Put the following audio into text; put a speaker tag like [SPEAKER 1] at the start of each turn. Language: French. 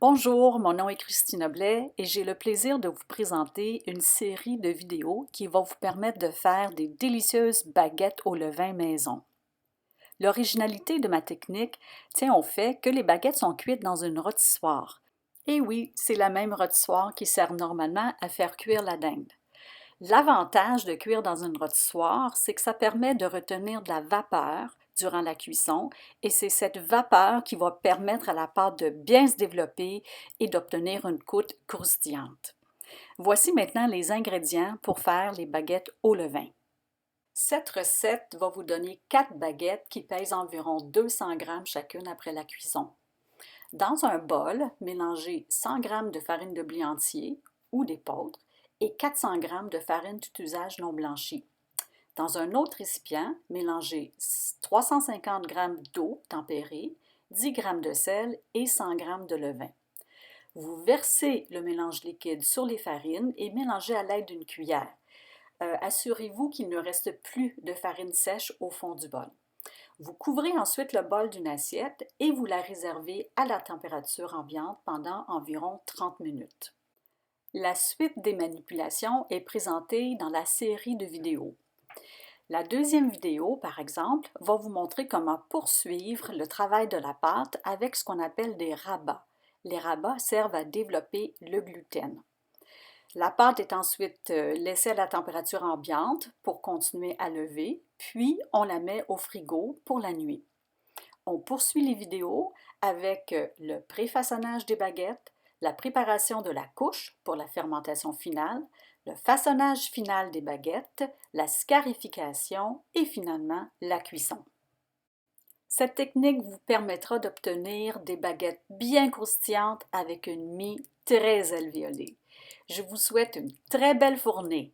[SPEAKER 1] Bonjour, mon nom est Christina Blais et j'ai le plaisir de vous présenter une série de vidéos qui va vous permettre de faire des délicieuses baguettes au levain maison. L'originalité de ma technique tient au fait que les baguettes sont cuites dans une rôtissoire. Et oui, c'est la même rôtissoire qui sert normalement à faire cuire la dinde. L'avantage de cuire dans une rôtissoire, c'est que ça permet de retenir de la vapeur durant la cuisson et c'est cette vapeur qui va permettre à la pâte de bien se développer et d'obtenir une croûte croustillante. Voici maintenant les ingrédients pour faire les baguettes au levain. Cette recette va vous donner 4 baguettes qui pèsent environ 200 g chacune après la cuisson. Dans un bol, mélangez 100 g de farine de blé entier ou d'épeautre et 400 g de farine tout usage non blanchie. Dans un autre récipient, mélangez 350 g d'eau tempérée, 10 g de sel et 100 g de levain. Vous versez le mélange liquide sur les farines et mélangez à l'aide d'une cuillère. Assurez-vous qu'il ne reste plus de farine sèche au fond du bol. Vous couvrez ensuite le bol d'une assiette et vous la réservez à la température ambiante pendant environ 30 minutes. La suite des manipulations est présentée dans la série de vidéos. La deuxième vidéo, par exemple, va vous montrer comment poursuivre le travail de la pâte avec ce qu'on appelle des rabats. Les rabats servent à développer le gluten. La pâte est ensuite laissée à la température ambiante pour continuer à lever, puis on la met au frigo pour la nuit. On poursuit les vidéos avec le préfaçonnage des baguettes, la préparation de la couche pour la fermentation finale, le façonnage final des baguettes, la scarification et finalement la cuisson. Cette technique vous permettra d'obtenir des baguettes bien croustillantes avec une mie très alvéolée. Je vous souhaite une très belle fournée.